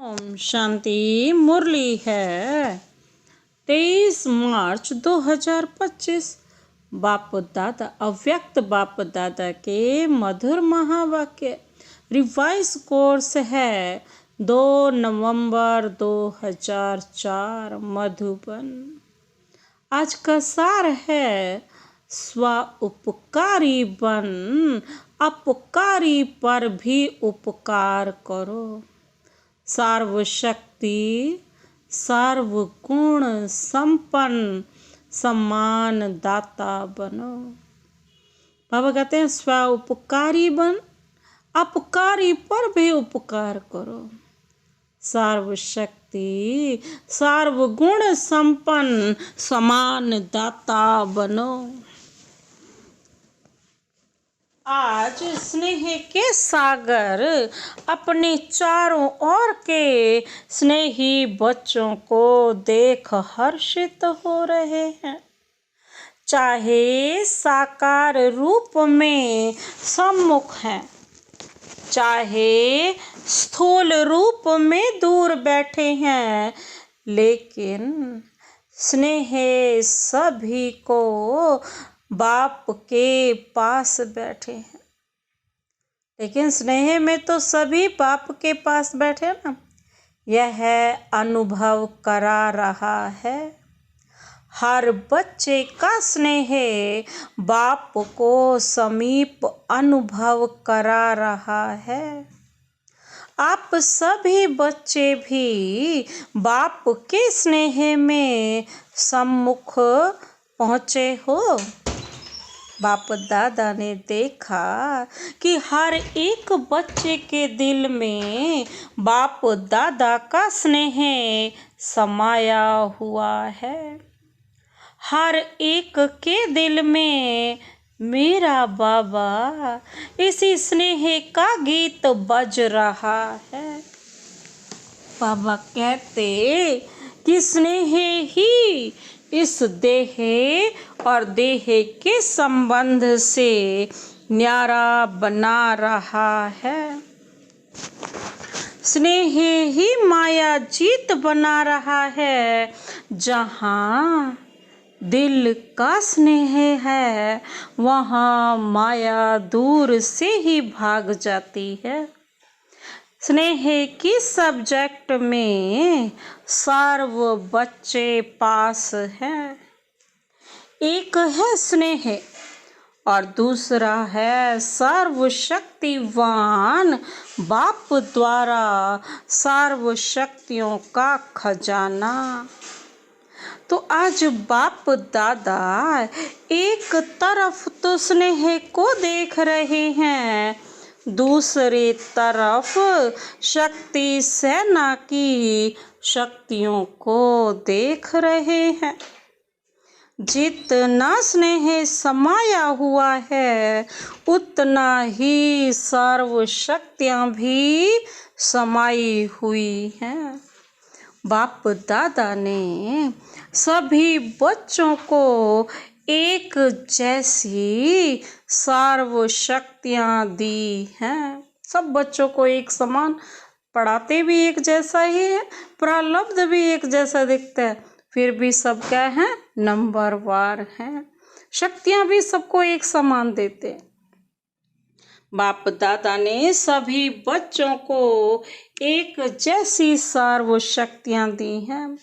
ओम शांति। मुरली है 23 मार्च 2025। बाप दादा अव्यक्त बाप दादा के मधुर महावाक्य। रिवाइज कोर्स है 2 नवंबर 2004 मधुबन। आज का सार है स्व उपकारी बन, अपकारी पर भी उपकार करो। सर्वशक्ति सर्वगुण संपन्न सम्मान दाता बनो। बाबा कहते हैं स्व उपकारी बन, अपकारी पर भी उपकार करो। सर्वशक्ति सर्वगुण संपन्न समान दाता बनो। आज स्नेह के सागर अपने चारों ओर के स्नेही बच्चों को देख हर्षित हो रहे हैं। चाहे साकार रूप में सम्मुख हैं, चाहे स्थूल रूप में दूर बैठे हैं, लेकिन स्नेह सभी को बाप के पास बैठे हैं। लेकिन स्नेह में तो सभी बाप के पास बैठे ना, यह अनुभव करा रहा है। हर बच्चे का स्नेह बाप को समीप अनुभव करा रहा है। आप सभी बच्चे भी बाप के स्नेह में सम्मुख पहुँचे हो। बाप दादा ने देखा कि हर एक बच्चे के दिल में बाप दादा का स्नेह समाया हुआ है। हर एक के दिल में मेरा बाबा इसी स्नेह का गीत बज रहा है। बाबा कहते कि स्नेह ही इस देह और देह के संबंध से न्यारा बना रहा है। स्नेह ही माया जीत बना रहा है। जहाँ दिल का स्नेह है, वहाँ माया दूर से ही भाग जाती है। स्नेह की सब्जेक्ट में सर्व बच्चे पास हैं। एक है स्नेह और दूसरा है सर्वशक्तिवान बाप द्वारा सर्व शक्तियों का खजाना। तो आज बाप दादा एक तरफ तो स्नेह को देख रहे हैं, दूसरी तरफ शक्ति सेना की शक्तियों को देख रहे हैं। जितना स्नेह समाया हुआ है, उतना ही सर्व शक्तियाँ भी समाई हुई हैं। बाप दादा ने सभी बच्चों को एक जैसी सर्व शक्तियाँ दी हैं। सब बच्चों को एक समान पढ़ाते भी एक जैसा ही है, प्रारब्ध भी एक जैसा दिखता है, फिर भी सब क्या है, नंबरवार हैं। शक्तियाँ भी सबको एक समान देते हैं। बाप दादा ने सभी बच्चों को एक जैसी सर्व शक्तियाँ दी हैं।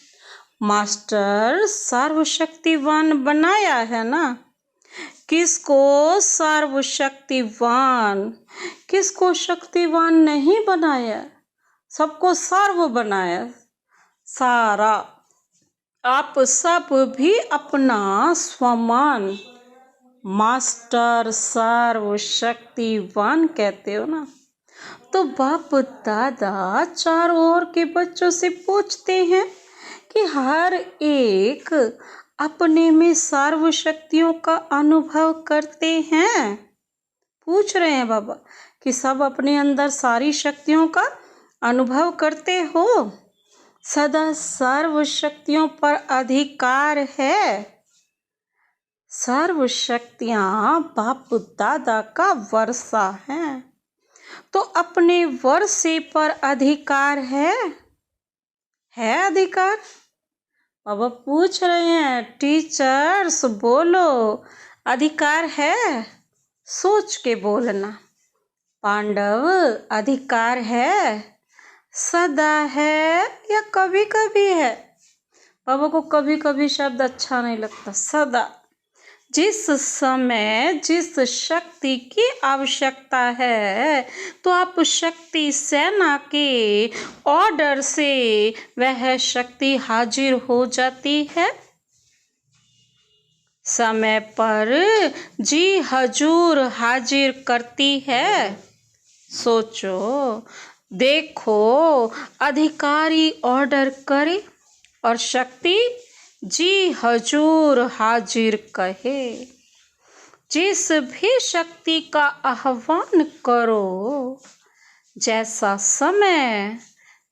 मास्टर सर्वशक्तिवान बनाया है ना। किसको सर्वशक्तिवान, किसको शक्तिवान नहीं बनाया, सबको सर्व बनाया। सारा आप सब भी अपना स्वमान मास्टर सर्वशक्तिवान कहते हो ना। तो बाप दादा चारों ओर के बच्चों से पूछते हैं कि हर एक अपने में सर्व शक्तियों का अनुभव करते हैं। पूछ रहे हैं बाबा कि सब अपने अंदर सारी शक्तियों का अनुभव करते हो। सदा सर्व शक्तियों पर अधिकार है। सर्व शक्तियाँ बाप दादा का वर्षा है, तो अपने वर्षे पर अधिकार है। है अधिकार? बाबा पूछ रहे हैं, टीचर्स बोलो, अधिकार है? सोच के बोलना। पांडव, अधिकार है? सदा है या कभी कभी है? बाबा को कभी कभी शब्द अच्छा नहीं लगता, सदा। जिस समय जिस शक्ति की आवश्यकता है तो आप शक्ति सेना के ऑर्डर से वह शक्ति हाजिर हो जाती है। समय पर जी हजूर हाजिर करती है। सोचो, देखो, अधिकारी ऑर्डर करे और शक्ति जी हजूर हाजिर कहे। जिस भी शक्ति का आह्वान करो, जैसा समय,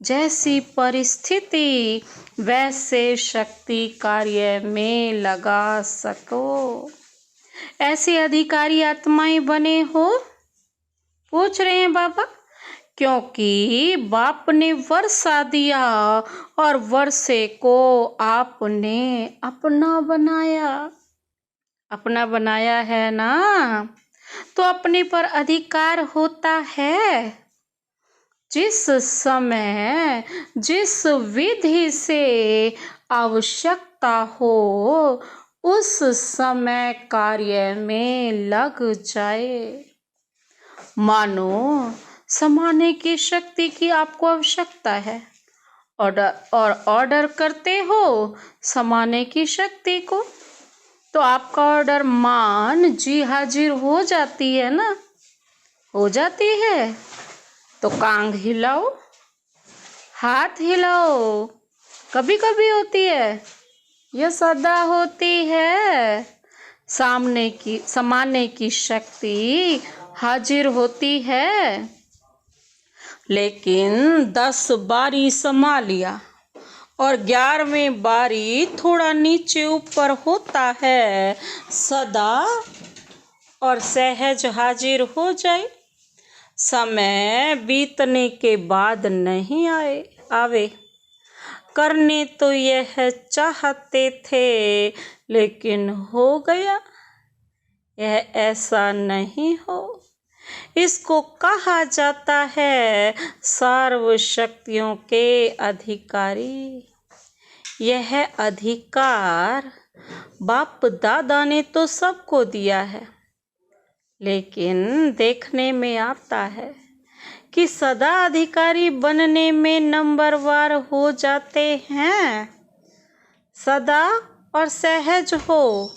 जैसी परिस्थिति, वैसे शक्ति कार्य में लगा सको। ऐसे अधिकारी आत्माएं बने हो? पूछ रहे हैं बाबा। क्योंकि बाप ने वर्षा दिया और वर्षे को आपने अपना बनाया। अपना बनाया है ना, तो अपने पर अधिकार होता है। जिस समय जिस विधि से आवश्यकता हो उस समय कार्य में लग जाए। मानो समाने की शक्ति की आपको आवश्यकता है, ऑर्डर करते हो समाने की शक्ति को, तो आपका ऑर्डर मान जी हाजिर हो जाती है ना, हो जाती है। तो कांग हिलाओ, हाथ हिलाओ। कभी कभी होती है, यह सदा होती है। समाने की शक्ति हाजिर होती है। लेकिन 10 बारी समा लिया और 11वें बारी थोड़ा नीचे ऊपर होता है, सदा और सहज हाजिर हो जाए। समय बीतने के बाद नहीं आवे। करने तो यह चाहते थे लेकिन हो गया। यह ऐसा नहीं हो। इसको कहा जाता है सर्व शक्तियों के अधिकारी। यह अधिकार बाप दादा ने तो सबको दिया है, लेकिन देखने में आता है कि सदा अधिकारी बनने में नंबरवार हो जाते हैं। सदा और सहज हो,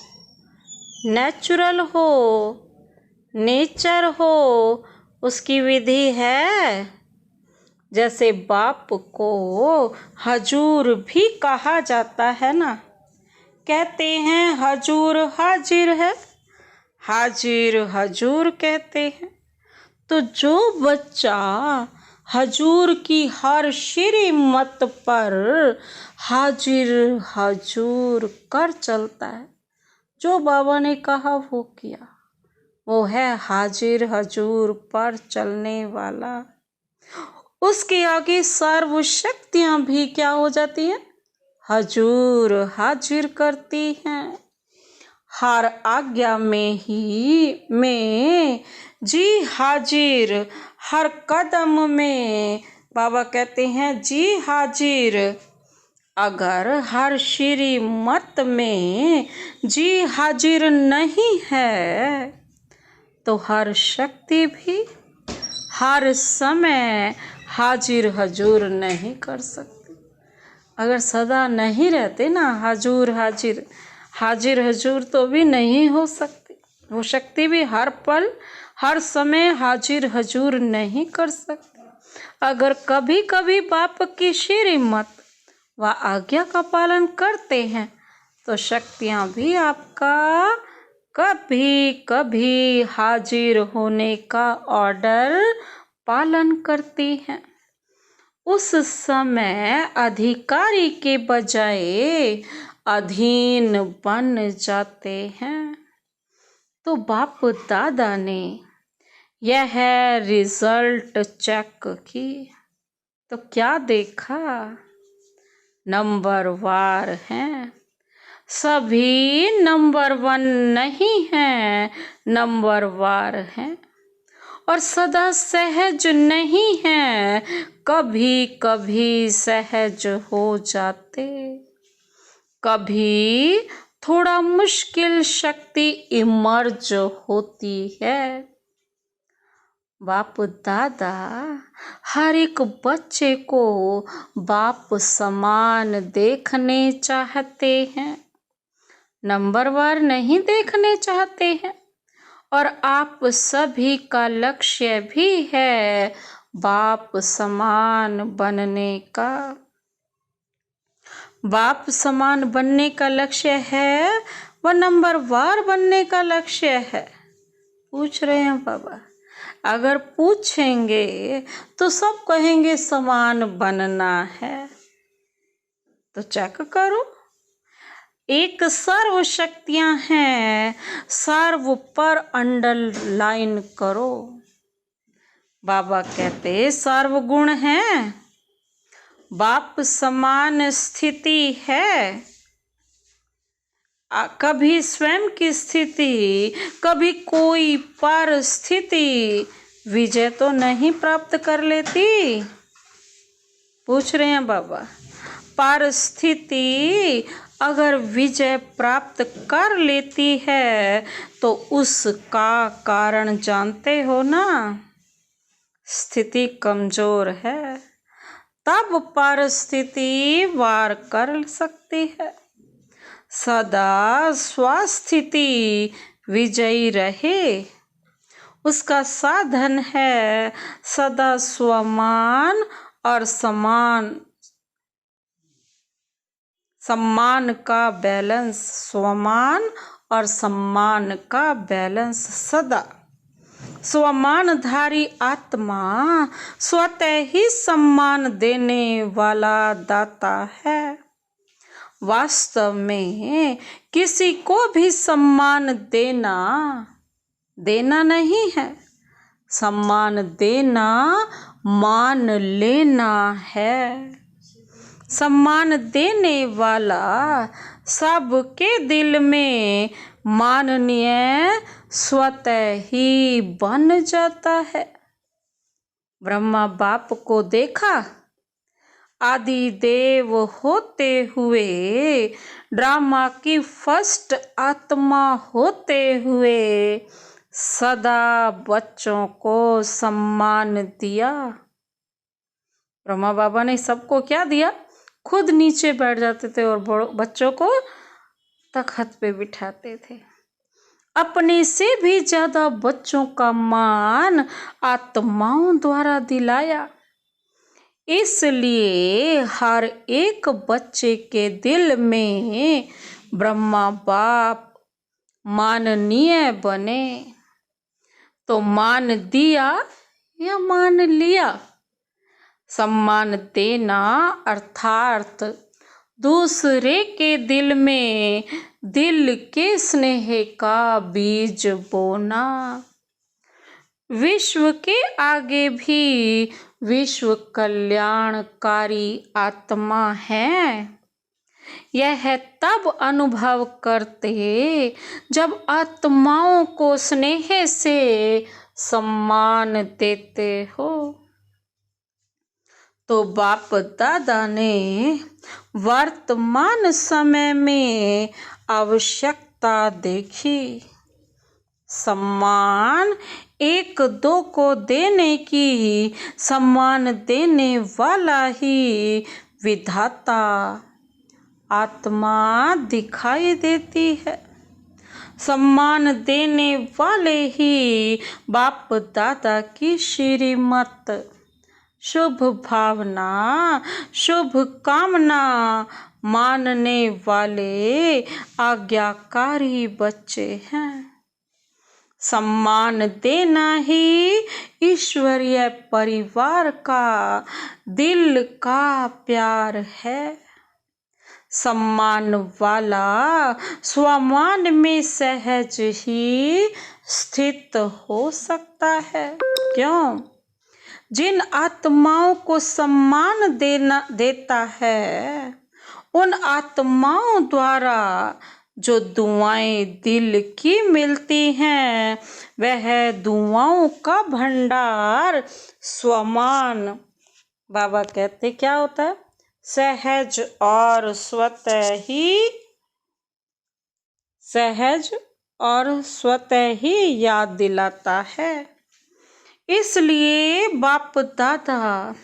नेचुरल हो, नेचर हो, उसकी विधि है। जैसे बाप को हजूर भी कहा जाता है ना, कहते हैं हजूर हाजिर है, हाजिर हजूर कहते हैं। तो जो बच्चा हजूर की हर श्रीमत पर हाजिर हजूर कर चलता है, जो बाबा ने कहा वो किया, वो है हाजिर हजूर पर चलने वाला। उसके आगे सर्व शक्तियां भी क्या हो जाती हैं? हजूर हाजिर करती हैं। हर आज्ञा में जी हाजिर, हर कदम में बाबा कहते हैं जी हाजिर। अगर हर श्रीमत में जी हाजिर नहीं है तो हर शक्ति भी हर समय हाजिर हजूर नहीं कर सकती। अगर सदा नहीं रहते ना हजूर हाजिर, हाजिर हजूर तो भी नहीं हो सकती। वो शक्ति भी हर पल हर समय हाजिर हजूर नहीं कर सकती। अगर कभी कभी बाप की श्रीमत व आज्ञा का पालन करते हैं तो शक्तियाँ भी आपका कभी कभी हाजिर होने का ऑर्डर पालन करती हैं। उस समय अधिकारी के बजाय अधीन बन जाते हैं। तो बाप दादा ने यह रिजल्ट चेक की तो क्या देखा? नंबरवार हैं। सभी नंबर 1 नहीं हैं, नंबरवार हैं। और सदा सहज नहीं हैं, कभी कभी सहज हो जाते। कभी थोड़ा मुश्किल शक्ति इमर्ज होती है। बाप दादा हर एक बच्चे को बाप समान देखने चाहते हैं, नंबरवार नहीं देखने चाहते हैं। और आप सभी का लक्ष्य भी है बाप समान बनने का। बाप समान बनने का लक्ष्य है व नंबरवार बनने का लक्ष्य है। पूछ रहे हैं बाबा, अगर पूछेंगे तो सब कहेंगे समान बनना है, तो चेक करो। एक सर्व शक्तियां हैं, सर्व पर अंडरलाइन करो। बाबा कहते सर्व गुण हैं, बाप समान स्थिति है। कभी स्वयं की स्थिति, कभी कोई परिस्थिति विजय तो नहीं प्राप्त कर लेती। पूछ रहे हैं बाबा, परिस्थिति अगर विजय प्राप्त कर लेती है तो उसका कारण जानते हो ना। स्थिति कमजोर है तब परिस्थिति वार कर सकती है। सदा स्वस्थिति विजयी रहे, उसका साधन है सदा स्वमान और सम्मान का बैलेंस। स्वमान और सम्मान का बैलेंस सदा। स्वमानधारी आत्मा स्वतः ही सम्मान देने वाला दाता है। वास्तव में किसी को भी सम्मान देना नहीं है, सम्मान देना मान लेना है। सम्मान देने वाला सबके दिल में माननीय स्वतः ही बन जाता है। ब्रह्मा बाप को देखा, आदि देव होते हुए, ड्रामा की फर्स्ट आत्मा होते हुए सदा बच्चों को सम्मान दिया। ब्रह्मा बाबा ने सबको क्या दिया? खुद नीचे बैठ जाते थे और बच्चों को तख्त पे बिठाते थे। अपने से भी ज्यादा बच्चों का मान आत्माओं द्वारा दिलाया। इसलिए हर एक बच्चे के दिल में ब्रह्मा बाप माननीय बने। तो मान दिया या मान लिया? सम्मान देना अर्थात दूसरे के दिल में दिल के स्नेह का बीज बोना। विश्व के आगे भी विश्व कल्याणकारी आत्मा है। यह तब अनुभव करते जब आत्माओं को स्नेह से सम्मान देते हो। तो बाप दादा ने वर्तमान समय में आवश्यकता देखी। सम्मान एक दो को देने की, सम्मान देने वाला ही विधाता आत्मा दिखाई देती है। सम्मान देने वाले ही बाप दादा की श्रीमत, शुभ भावना, शुभ कामना मानने वाले आज्ञाकारी बच्चे हैं। सम्मान देना ही ईश्वरीय परिवार का दिल का प्यार है। सम्मान वाला स्वमान में सहज ही स्थित हो सकता है। क्यों? जिन आत्माओं को सम्मान देता है उन आत्माओं द्वारा जो दुआएं दिल की मिलती हैं, वह दुआओं का भंडार स्वमान। बाबा कहते क्या होता है? सहज और स्वतः ही याद दिलाता है। इसलिए बाप दादा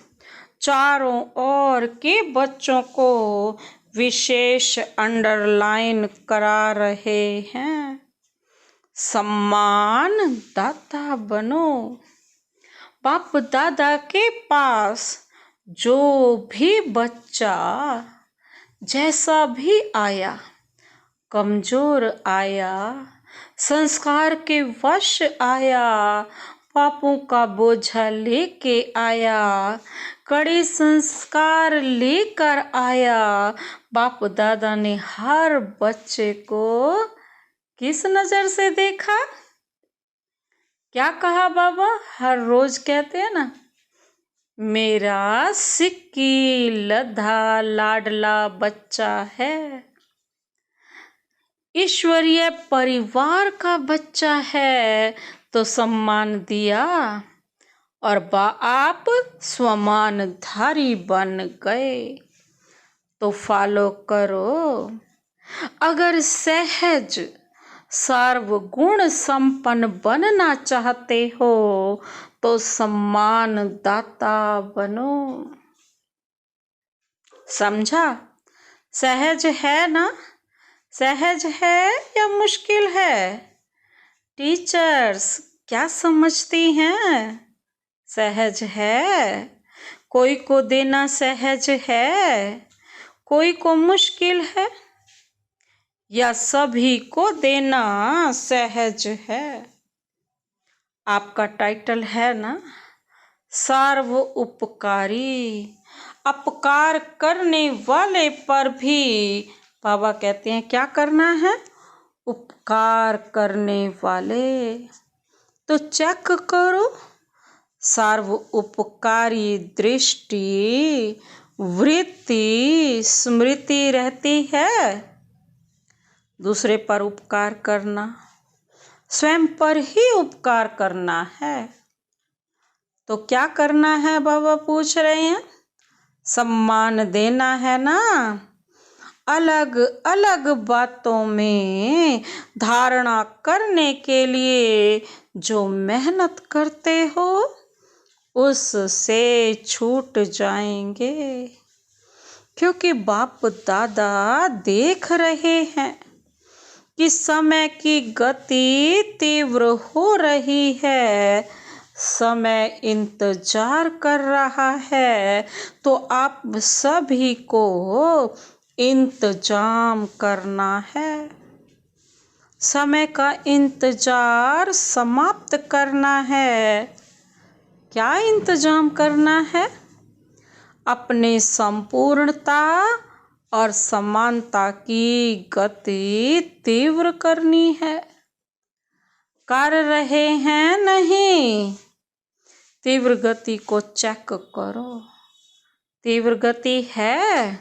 चारों ओर के बच्चों को विशेष अंडरलाइन करा रहे हैं। सम्मान दाता बनो। बाप दादा के पास जो भी बच्चा जैसा भी आया, कमजोर आया, संस्कार के वश आया, पापों का बोझा लेके आया, कड़े संस्कार लेकर आया, बाप दादा ने हर बच्चे को किस नजर से देखा? क्या कहा बाबा? हर रोज कहते हैं ना, मेरा सिक्की लद्धा लाडला बच्चा है, ईश्वरीय परिवार का बच्चा है, तो सम्मान दिया और आप स्वमानधारी बन गए। तो फॉलो करो। अगर सहज सर्वगुण संपन्न बनना चाहते हो तो सम्मान दाता बनो। समझा? सहज है ना? सहज है या मुश्किल है? टीचर्स क्या समझती हैं? सहज है। कोई को देना सहज है, कोई को मुश्किल है, या सभी को देना सहज है? आपका टाइटल है ना, सर्व उपकारी। अपकार करने वाले पर भी बाबा कहते हैं क्या करना है? उपकार करने वाले। तो चेक करो, सर्व उपकारी दृष्टि वृत्ति स्मृति रहती है। दूसरे पर उपकार करना, स्वयं पर ही उपकार करना है। तो क्या करना है? बाबा पूछ रहे हैं। सम्मान देना है ना। अलग अलग बातों में धारणा करने के लिए जो मेहनत करते हो उससे छूट जाएंगे, क्योंकि बाप दादा देख रहे हैं कि समय की गति तीव्र हो रही है, समय इंतजार कर रहा है। तो आप सभी को इंतजाम करना है, समय का इंतजार समाप्त करना है। क्या इंतजाम करना है? अपने संपूर्णता और समानता की गति तीव्र करनी है। कर रहे हैं नहीं? तीव्र गति को चेक करो। तीव्र गति है।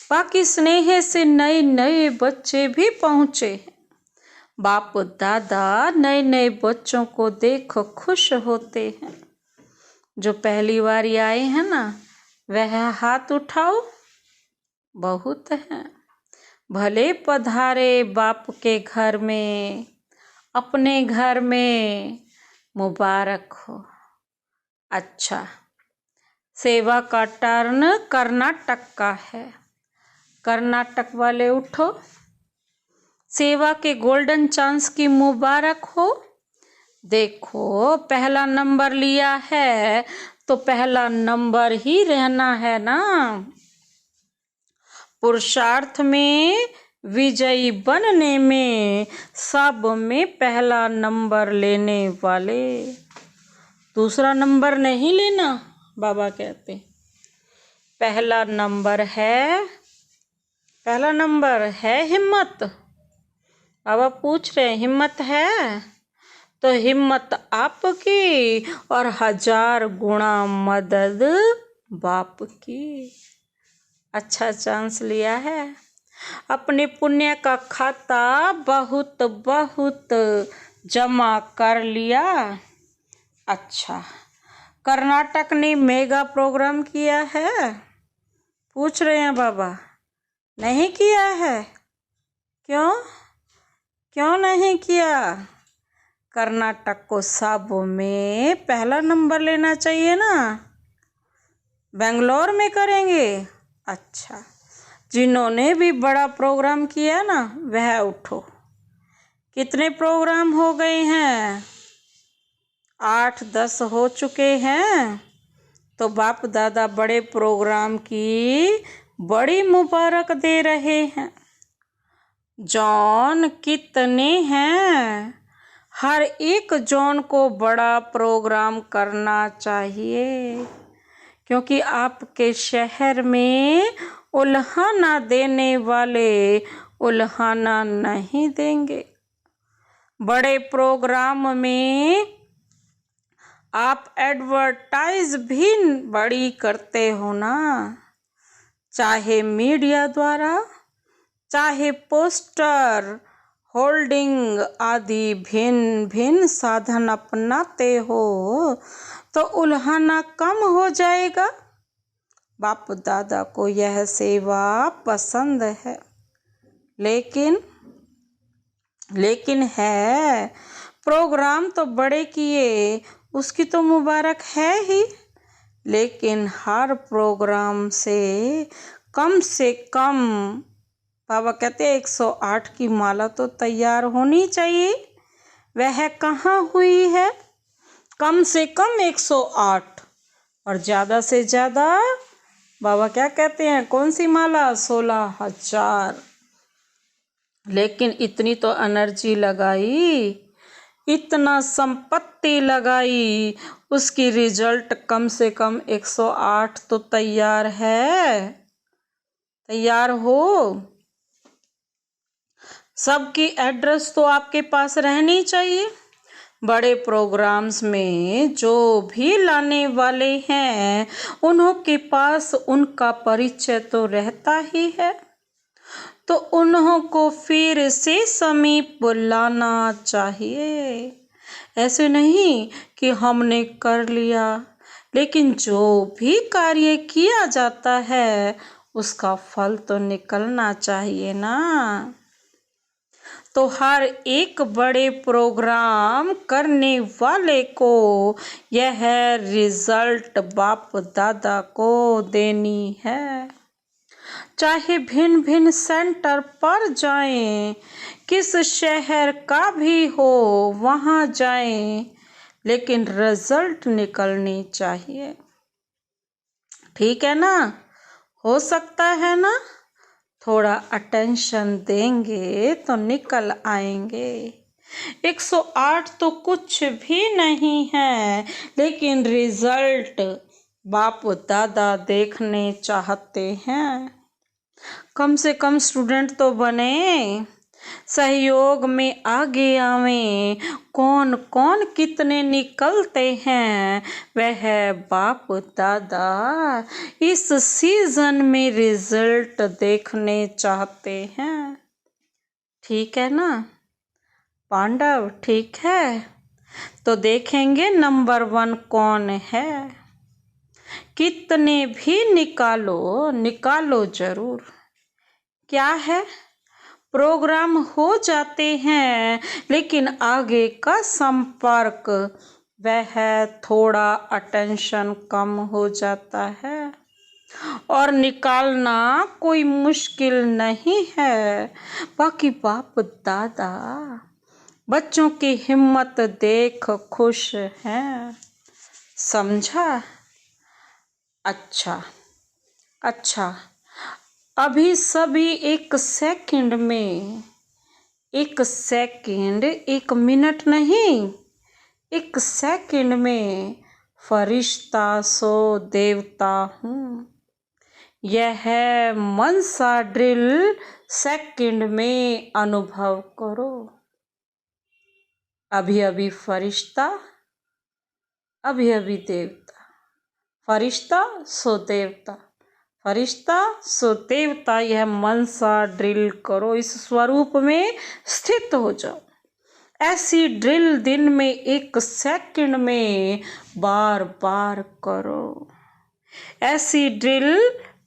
बाकी स्नेह से नए नए बच्चे भी पहुंचे हैं। बाप दादा नए नए बच्चों को देख खुश होते हैं। जो पहली बार आए हैं ना, वह हाथ उठाओ। बहुत हैं। भले पधारे बाप के घर में, अपने घर में, मुबारक हो। अच्छा, सेवा का टर्न कर्नाटक का है। कर्नाटक वाले उठो। सेवा के गोल्डन चांस की मुबारक हो। देखो, पहला नंबर लिया है तो पहला नंबर ही रहना है ना। पुरुषार्थ में, विजयी बनने में, सब में पहला नंबर लेने वाले। दूसरा नंबर नहीं लेना, बाबा कहते। पहला नंबर है हिम्मत। बाबा पूछ रहे हिम्मत है? तो हिम्मत आपकी और 1000 गुना मदद बाप की। अच्छा चांस लिया है। अपने पुण्य का खाता बहुत बहुत जमा कर लिया। अच्छा, कर्नाटक ने मेगा प्रोग्राम किया है? पूछ रहे हैं बाबा। नहीं किया है? क्यों? क्यों नहीं किया? कर्नाटक को सब में पहला नंबर लेना चाहिए ना। बेंगलोर में करेंगे? अच्छा, जिन्होंने भी बड़ा प्रोग्राम किया ना वह उठो। कितने प्रोग्राम हो गए हैं? 8-10 हो चुके हैं। तो बाप दादा बड़े प्रोग्राम की बड़ी मुबारक दे रहे हैं। जॉन कितने हैं? हर एक जॉन को बड़ा प्रोग्राम करना चाहिए, क्योंकि आपके शहर में उल्हाना देने वाले उल्हाना नहीं देंगे। बड़े प्रोग्राम में आप एडवर्टाइज भी बड़ी करते हो ना, चाहे मीडिया द्वारा, चाहे पोस्टर, होल्डिंग आदि भिन्न भिन्न साधन अपनाते हो तो उल्हाना कम हो जाएगा। बाप दादा को यह सेवा पसंद है, लेकिन है प्रोग्राम तो बड़े किए, उसकी तो मुबारक है ही, लेकिन हर प्रोग्राम से कम बाबा कहते हैं 108 की माला तो तैयार होनी चाहिए। वह कहाँ हुई है? कम से कम 108 और ज़्यादा से ज़्यादा बाबा क्या कहते हैं, कौन सी माला? 16,000। लेकिन इतनी तो एनर्जी लगाई, इतना संपत्ति लगाई, उसकी रिजल्ट कम से कम 108 तो तैयार है। तैयार हो? सबकी एड्रेस तो आपके पास रहनी चाहिए। बड़े प्रोग्राम्स में जो भी लाने वाले हैं उन्हों के पास उनका परिचय तो रहता ही है, तो उन्हों को फिर से समीप लाना चाहिए। ऐसे नहीं कि हमने कर लिया, लेकिन जो भी कार्य किया जाता है उसका फल तो निकलना चाहिए ना। तो हर एक बड़े प्रोग्राम करने वाले को यह रिजल्ट बाप दादा को देनी है। चाहे भिन्न भिन्न सेंटर पर जाएं, किस शहर का भी हो वहाँ जाएं, लेकिन रिजल्ट निकलनी चाहिए। ठीक है ना? हो सकता है ना? थोड़ा अटेंशन देंगे तो निकल आएंगे। 108 तो कुछ भी नहीं है, लेकिन रिजल्ट बाप दादा देखने चाहते हैं। कम से कम स्टूडेंट तो बने, सहयोग में आगे आवें। कौन कौन कितने निकलते हैं वह बाप दादा इस सीजन में रिजल्ट देखने चाहते हैं। ठीक है ना पांडव? ठीक है, तो देखेंगे नंबर 1 कौन है। कितने भी निकालो जरूर। क्या है? प्रोग्राम हो जाते हैं, लेकिन आगे का संपर्क वह थोड़ा अटेंशन कम हो जाता है, और निकालना कोई मुश्किल नहीं है। बाकी बाप दादा बच्चों की हिम्मत देख खुश हैं। समझा? अच्छा, अभी सभी एक सेकंड, 1 मिनट नहीं, 1 सेकंड में फरिश्ता सो देवता हूँ। यह मनसा ड्रिल सेकंड में अनुभव करो। अभी फरिश्ता, अभी देवता। फरिश्ता सो देवता, फरिश्ता सो देवता, यह मन सा ड्रिल करो, इस स्वरूप में स्थित हो जाओ। ऐसी ड्रिल दिन में 1 सेकंड में बार बार करो। ऐसी ड्रिल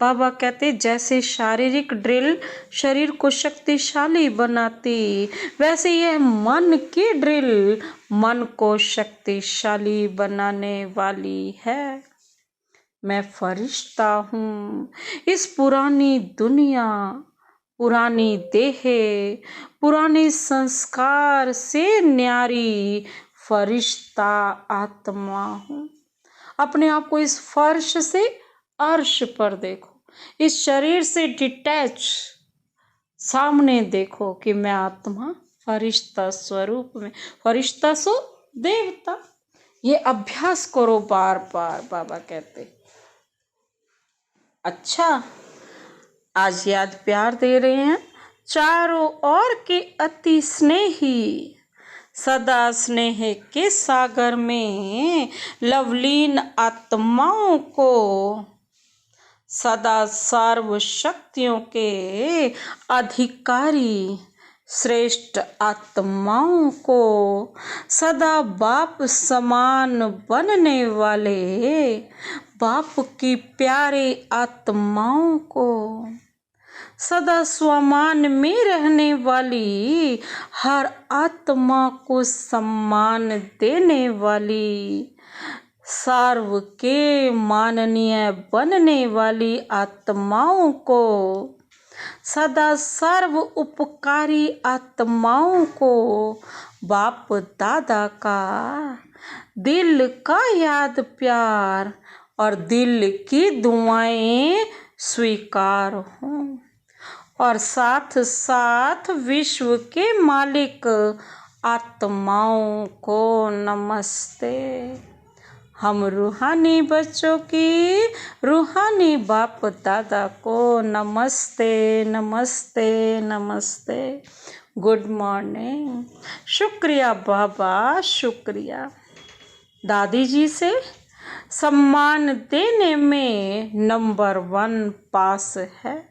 बाबा कहते जैसे शारीरिक ड्रिल शरीर को शक्तिशाली बनाती, वैसे यह मन की ड्रिल मन को शक्तिशाली बनाने वाली है। मैं फरिश्ता हूँ, इस पुरानी दुनिया, पुरानी देह, पुराने संस्कार से न्यारी फरिश्ता आत्मा हूँ। अपने आप को इस फर्श से अर्श पर देखो, इस शरीर से डिटैच सामने देखो कि मैं आत्मा फरिश्ता स्वरूप में, फरिश्ता सो देवता। ये अभ्यास करो बार बार, बाबा कहते। अच्छा, आज याद प्यार दे रहे हैं। चारों ओर के अति स्नेही, सदा स्नेह के सागर में लवलीन आत्माओं को, सदा सर्व शक्तियों के अधिकारी श्रेष्ठ आत्माओं को, सदा बाप समान बनने वाले बाप की प्यारे आत्माओं को, सदा स्वमान में रहने वाली हर आत्मा को सम्मान देने वाली, सर्व के माननीय बनने वाली आत्माओं को, सदा सर्व उपकारी आत्माओं को बाप दादा का दिल का याद प्यार और दिल की दुआएं स्वीकार हों। और साथ साथ विश्व के मालिक आत्माओं को नमस्ते। हम रूहानी बच्चों की रूहानी बाप दादा को नमस्ते नमस्ते नमस्ते। Good morning. शुक्रिया बाबा, शुक्रिया। दादी जी से सम्मान देने में नंबर 1 पास है।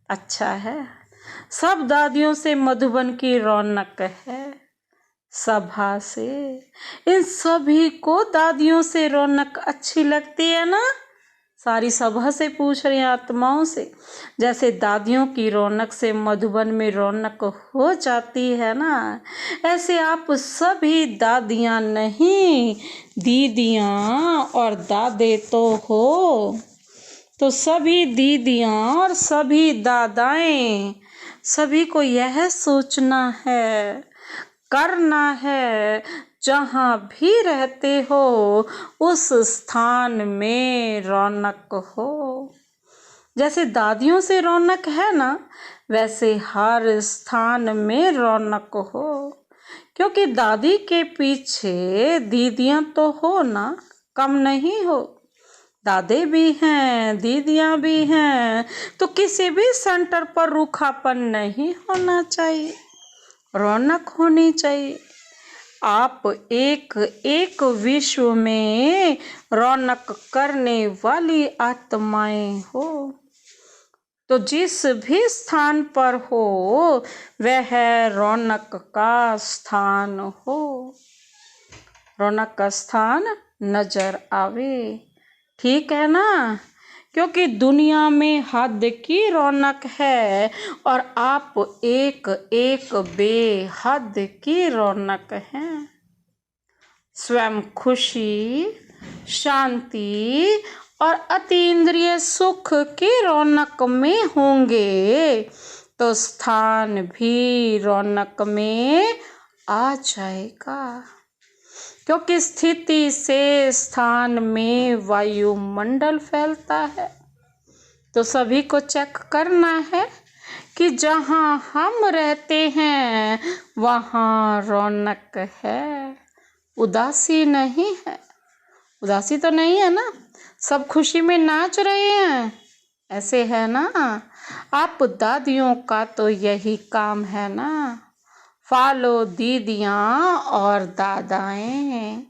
अच्छा है। सब दादियों से मधुबन की रौनक है। सभा से इन सभी को दादियों से रौनक अच्छी लगती है ना। सारी सभा से पूछ रहे हैं, आत्माओं से। जैसे दादियों की रौनक से मधुबन में रौनक हो जाती है ना, ऐसे आप सभी दादियाँ नहीं, दीदियाँ और दादे तो हो। तो सभी दीदियाँ और सभी दादाएं, सभी को यह सोचना है, करना है, जहाँ भी रहते हो उस स्थान में रौनक हो। जैसे दादियों से रौनक है ना, वैसे हर स्थान में रौनक हो। क्योंकि दादी के पीछे दीदियाँ तो हो ना, कम नहीं हो। दादे भी हैं, दीदियाँ भी हैं, तो किसी भी सेंटर पर रूखापन नहीं होना चाहिए, रौनक होनी चाहिए। आप एक एक विश्व में रौनक करने वाली आत्माएं हो। तो जिस भी स्थान पर हो वह रौनक का स्थान हो, रौनक का स्थान नजर आवे। ठीक है ना। क्योंकि दुनिया में हद की रौनक है और आप एक एक बेहद की रौनक हैं। स्वयं खुशी, शांति और अतीन्द्रिय सुख की रौनक में होंगे तो स्थान भी रौनक में आ जाएगा। क्योंकि स्थिति से स्थान में वायुमंडल फैलता है। तो सभी को चेक करना है कि जहाँ हम रहते हैं वहाँ रौनक है, उदासी नहीं है। उदासी तो नहीं है ना, सब खुशी में नाच रहे हैं, ऐसे है ना। आप दादियों का तो यही काम है ना, फॉलो दीदियाँ और दादाएं।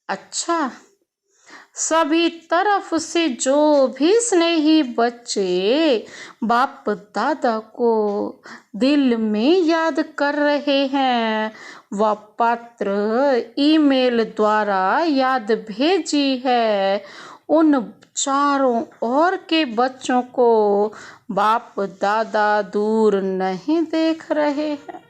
अच्छा, सभी तरफ से जो भी स्नेही बच्चे बाप दादा को दिल में याद कर रहे हैं, वह पत्र ईमेल द्वारा याद भेजी है। उन चारों ओर के बच्चों को बाप दादा दूर नहीं देख रहे हैं,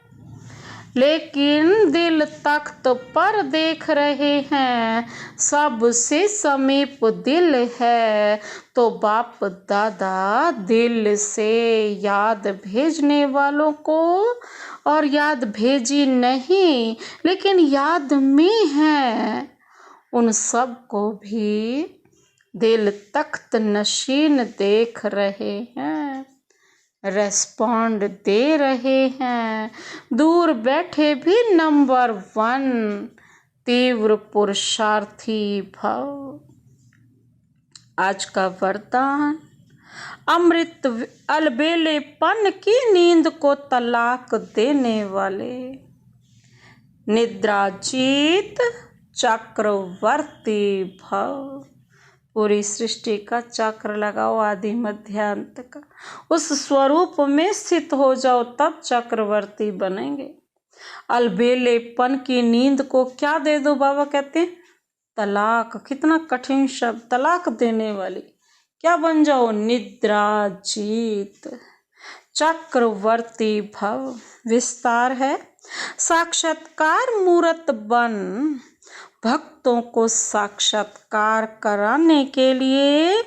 लेकिन दिल तख्त पर देख रहे हैं। सबसे समीप दिल है, तो बाप दादा दिल से याद भेजने वालों को, और याद भेजी नहीं लेकिन याद में है, उन सब को भी दिल तख्त नशीन देख रहे हैं, रेस्पॉन्ड दे रहे हैं। दूर बैठे भी नंबर 1 तीव्र पुरुषार्थी भव। आज का वरदान, अमृत अलबेलेपन की नींद को तलाक देने वाले, निद्राजीत चक्रवर्ती भव। पूरी सृष्टि का चक्र लगाओ, आदि मध्य अंत का, उस स्वरूप में स्थित हो जाओ, तब चक्रवर्ती बनेंगे। अलबेलेपन की नींद को क्या दे दो? बाबा कहते हैं तलाक। कितना कठिन शब्द, तलाक देने वाली। क्या बन जाओ? निद्राजीत चक्रवर्ती भव। विस्तार है, साक्षात्कार मूर्त बन, भक्तों को साक्षात्कार कराने के लिए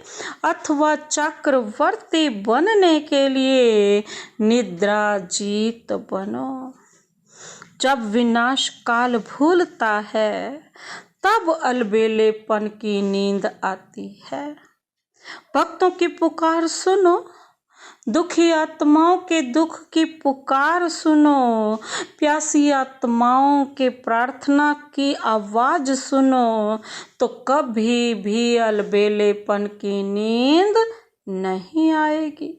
अथवा चक्रवर्ती बनने के लिए निद्राजीत बनो। जब विनाश काल भूलता है तब अलबेलेपन की नींद आती है। भक्तों की पुकार सुनो, दुखी आत्माओं के दुख की पुकार सुनो, प्यासी आत्माओं के प्रार्थना की आवाज सुनो, तो कभी भी अलबेलेपन की नींद नहीं आएगी।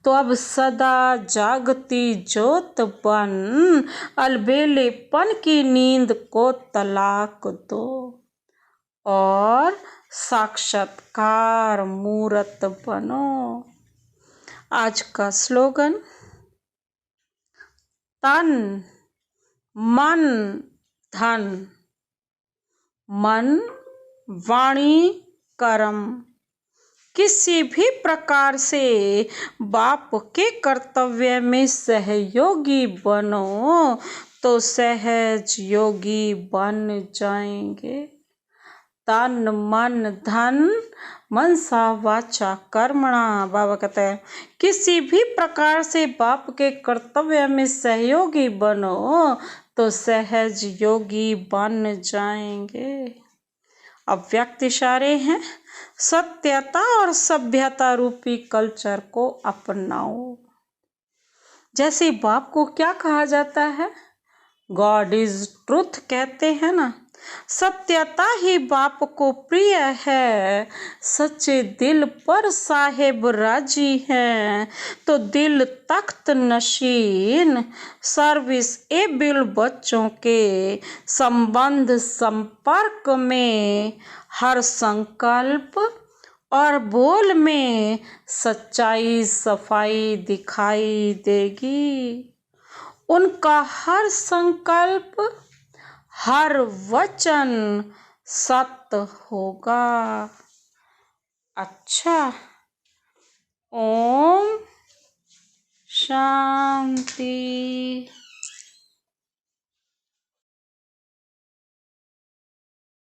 तो अब सदा जागती ज्योत बन, अलबेलेपन की नींद को तलाक दो और साक्षात्कार मूर्त बनो। आज का स्लोगन, तन मन धन, मन वाणी कर्म, किसी भी प्रकार से बाप के कर्तव्य में सहयोगी बनो तो सहज योगी बन जाएंगे। तन मन धन मनसा वाचा कर्मणा। बाबा कहते हैं किसी भी प्रकार से बाप के कर्तव्य में सहयोगी बनो तो सहज योगी बन जाएंगे। अब व्यक्त इशारे हैं, सत्यता और सभ्यता रूपी कल्चर को अपनाओ। जैसे बाप को क्या कहा जाता है? गॉड इज ट्रुथ कहते हैं ना। सत्यता ही बाप को प्रिय है, सच्चे दिल पर साहेब राजी हैं, तो दिल तख्त नशीन सर्विस एबल बच्चों के संबंध संपर्क में हर संकल्प और बोल में सच्चाई सफाई दिखाई देगी। उनका हर संकल्प हर वचन सत्य होगा। अच्छा, ओम शांति।